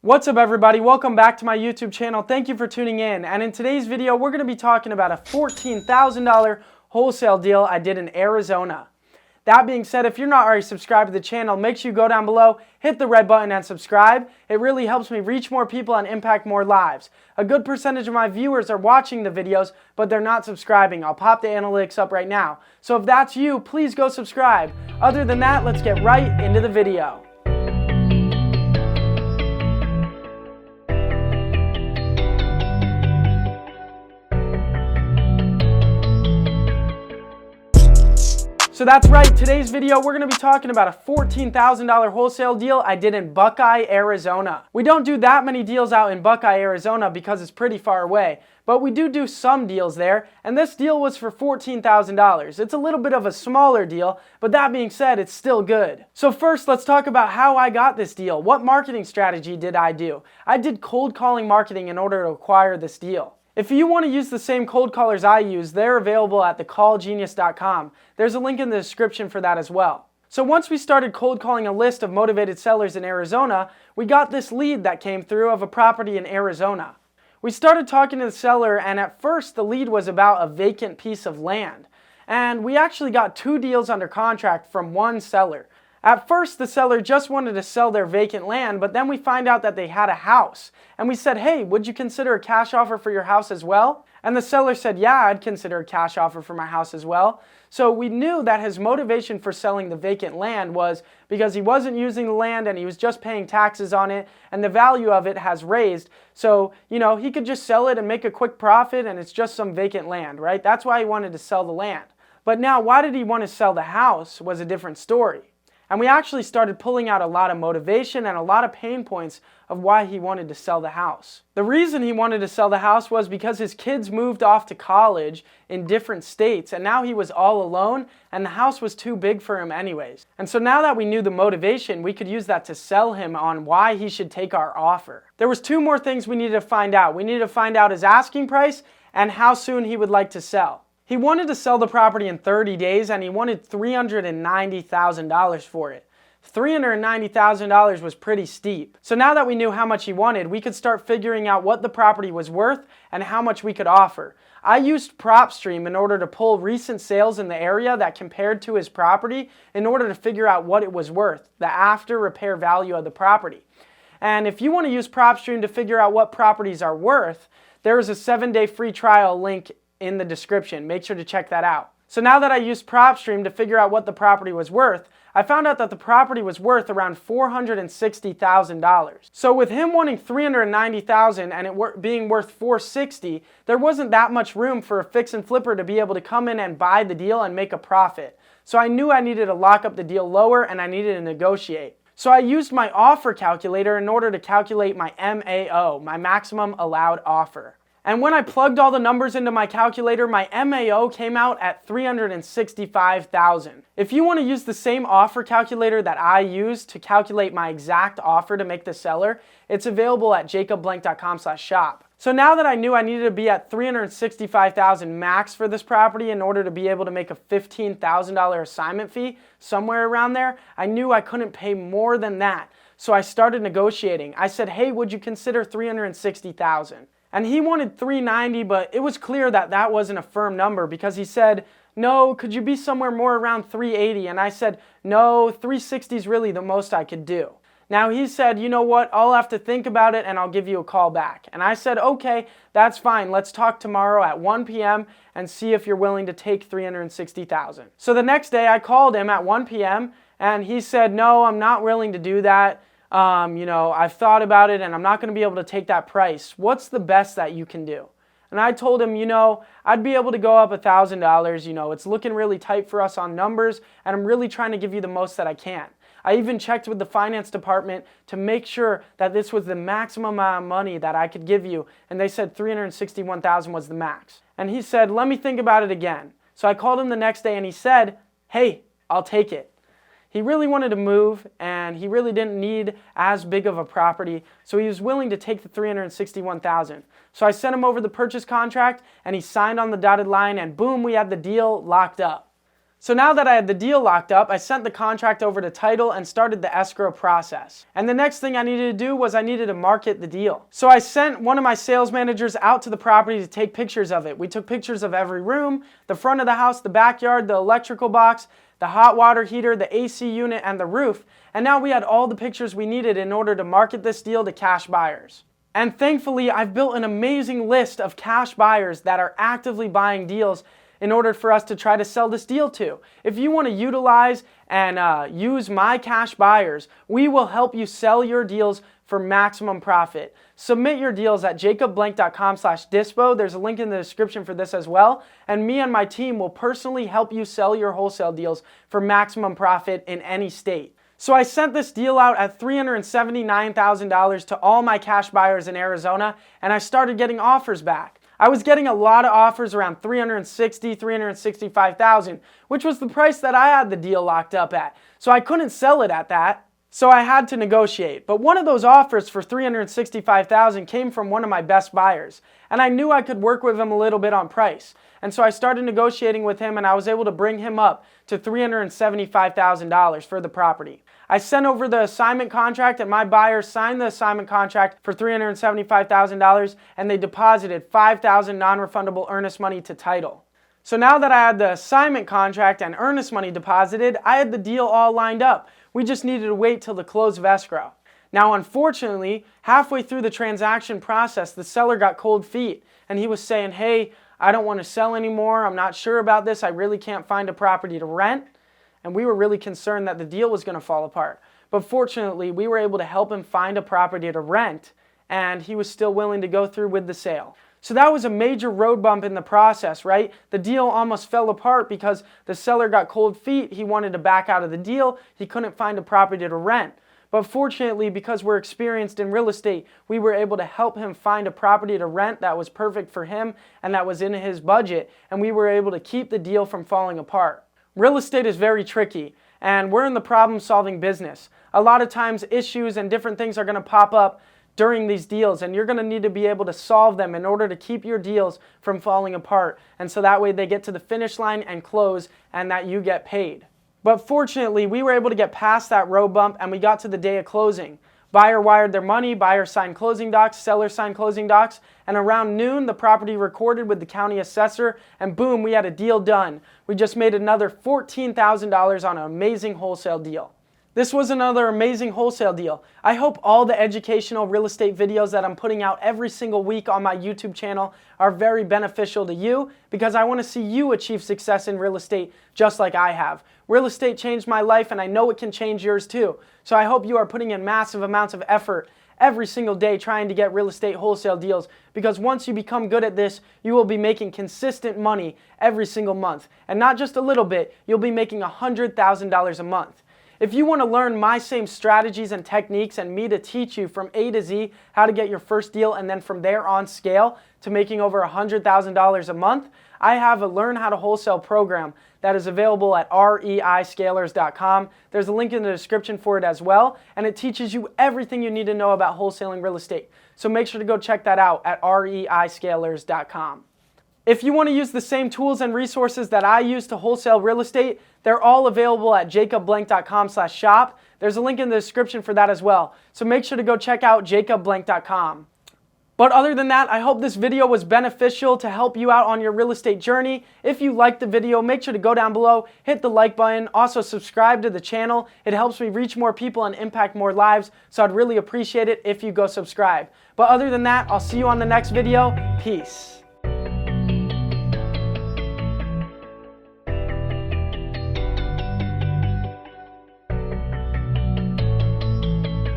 What's up everybody, welcome back to my YouTube channel. Thank you for tuning in, and in today's video we're going to be talking about a $14,000 wholesale deal I did in Arizona. That being said, if you're not already subscribed to the channel, make sure you go down below, hit the red button and subscribe. It really helps me reach more people and impact more lives. A good percentage of my viewers are watching the videos, but they're not subscribing. I'll pop the analytics up right now. So if that's you, please go subscribe. Other than that, let's get right into the video. So that's right, today's video we're going to be talking about a $14,000 wholesale deal I did in Buckeye, Arizona. We don't do that many deals out in Buckeye, Arizona because it's pretty far away, but we do some deals there, and this deal was for $14,000. It's a little bit of a smaller deal, but that being said, it's still good. So first, let's talk about how I got this deal. What marketing strategy did I do? I did cold calling marketing in order to acquire this deal. If you want to use the same cold callers I use, they're available at thecallgenius.com. There's a link in the description for that as well. So once we started cold calling a list of motivated sellers in Arizona, we got this lead that came through of a property in Arizona. We started talking to the seller, and at first the lead was about a vacant piece of land. And we actually got 2 deals under contract from one seller. At first, the seller just wanted to sell their vacant land, but then we find out that they had a house. And we said, hey, would you consider a cash offer for your house as well? And the seller said, yeah, I'd consider a cash offer for my house as well. So we knew that his motivation for selling the vacant land was because he wasn't using the land and he was just paying taxes on it, and the value of it has raised. So, he could just sell it and make a quick profit, and it's just some vacant land, right? That's why he wanted to sell the land. But now, why did he want to sell the house was a different story. And we actually started pulling out a lot of motivation and a lot of pain points of why he wanted to sell the house. The reason he wanted to sell the house was because his kids moved off to college in different states, and now he was all alone, and the house was too big for him anyways. And so now that we knew the motivation, we could use that to sell him on why he should take our offer. There was 2 more things we needed to find out. We needed to find out his asking price and how soon he would like to sell. He wanted to sell the property in 30 days, and he wanted $390,000 for it. $390,000 was pretty steep. So now that we knew how much he wanted, we could start figuring out what the property was worth and how much we could offer. I used PropStream in order to pull recent sales in the area that compared to his property in order to figure out what it was worth, the after repair value of the property. And if you want to use PropStream to figure out what properties are worth, there is a 7-day free trial link in the description. Make sure to check that out. So now that I used PropStream to figure out what the property was worth, I found out that the property was worth around $460,000. So with him wanting $390,000 and it being worth $460,000, there wasn't that much room for a fix and flipper to be able to come in and buy the deal and make a profit. So I knew I needed to lock up the deal lower and I needed to negotiate. So I used my offer calculator in order to calculate my MAO, my maximum allowed offer. And when I plugged all the numbers into my calculator, my MAO came out at $365,000. If you want to use the same offer calculator that I used to calculate my exact offer to make the seller, it's available at jacobblank.com/shop. So now that I knew I needed to be at $365,000 max for this property in order to be able to make a $15,000 assignment fee, somewhere around there, I knew I couldn't pay more than that. So I started negotiating. I said, hey, would you consider $360,000? And he wanted $390,000, but it was clear that that wasn't a firm number because he said, no, could you be somewhere more around $380,000? And I said, no, $360,000 is really the most I could do. Now he said, you know what, I'll have to think about it and I'll give you a call back. And I said, okay, that's fine. Let's talk tomorrow at 1 p.m. and see if you're willing to take $360,000. So the next day I called him at 1 p.m. and he said, no, I'm not willing to do that. I've thought about it and I'm not going to be able to take that price. What's the best that you can do? And I told him, I'd be able to go up $1,000. It's looking really tight for us on numbers and I'm really trying to give you the most that I can. I even checked with the finance department to make sure that this was the maximum amount of money that I could give you. And they said $361,000 was the max. And he said, let me think about it again. So I called him the next day and he said, hey, I'll take it. He really wanted to move and he really didn't need as big of a property, so he was willing to take the $361,000. So I sent him over the purchase contract and he signed on the dotted line and boom, we had the deal locked up. So now that I had the deal locked up, I sent the contract over to title and started the escrow process. And the next thing I needed to do was I needed to market the deal. So I sent one of my sales managers out to the property to take pictures of it. We took pictures of every room, the front of the house, the backyard, the electrical box, the hot water heater, the AC unit, and the roof. And now we had all the pictures we needed in order to market this deal to cash buyers. And thankfully, I've built an amazing list of cash buyers that are actively buying deals in order for us to try to sell this deal to. If you want to utilize and use my cash buyers, we will help you sell your deals for maximum profit. Submit your deals at jacobblank.com/dispo. There's a link in the description for this as well. And me and my team will personally help you sell your wholesale deals for maximum profit in any state. So I sent this deal out at $379,000 to all my cash buyers in Arizona, and I started getting offers back. I was getting a lot of offers around $360,000, $365,000, which was the price that I had the deal locked up at. So I couldn't sell it at that. So I had to negotiate. But one of those offers for $365,000 came from one of my best buyers. And I knew I could work with him a little bit on price. And so I started negotiating with him, and I was able to bring him up to $375,000 for the property. I sent over the assignment contract, and my buyer signed the assignment contract for $375,000, and they deposited $5,000 non-refundable earnest money to title. So now that I had the assignment contract and earnest money deposited, I had the deal all lined up. We just needed to wait till the close of escrow. Now, unfortunately, halfway through the transaction process, the seller got cold feet, and he was saying, "Hey, I don't want to sell anymore. I'm not sure about this. I really can't find a property to rent." And we were really concerned that the deal was going to fall apart. But fortunately, we were able to help him find a property to rent, and he was still willing to go through with the sale. So that was a major road bump in the process, right? The deal almost fell apart because the seller got cold feet. He wanted to back out of the deal. He couldn't find a property to rent. But fortunately, because we're experienced in real estate, we were able to help him find a property to rent that was perfect for him and that was in his budget, and we were able to keep the deal from falling apart. Real estate is very tricky, and we're in the problem-solving business. A lot of times, issues and different things are going to pop up during these deals, and you're going to need to be able to solve them in order to keep your deals from falling apart, and so that way they get to the finish line and close, and that you get paid. But fortunately, we were able to get past that road bump, and we got to the day of closing. Buyer wired their money, buyer signed closing docs, seller signed closing docs, and around noon, the property recorded with the county assessor, and boom, we had a deal done. We just made another $14,000 on an amazing wholesale deal. This was another amazing wholesale deal. I hope all the educational real estate videos that I'm putting out every single week on my YouTube channel are very beneficial to you, because I want to see you achieve success in real estate just like I have. Real estate changed my life, and I know it can change yours too. So I hope you are putting in massive amounts of effort every single day trying to get real estate wholesale deals, because once you become good at this, you will be making consistent money every single month. And not just a little bit, you'll be making $100,000 a month. If you want to learn my same strategies and techniques and me to teach you from A to Z how to get your first deal and then from there on scale to making over $100,000 a month, I have a Learn How to Wholesale program that is available at reiscalers.com. There's a link in the description for it as well, and it teaches you everything you need to know about wholesaling real estate. So make sure to go check that out at reiscalers.com. If you want to use the same tools and resources that I use to wholesale real estate, they're all available at jacobblank.com/shop. There's a link in the description for that as well. So make sure to go check out jacobblank.com. But other than that, I hope this video was beneficial to help you out on your real estate journey. If you liked the video, make sure to go down below, hit the like button, also subscribe to the channel. It helps me reach more people and impact more lives, so I'd really appreciate it if you go subscribe. But other than that, I'll see you on the next video. Peace.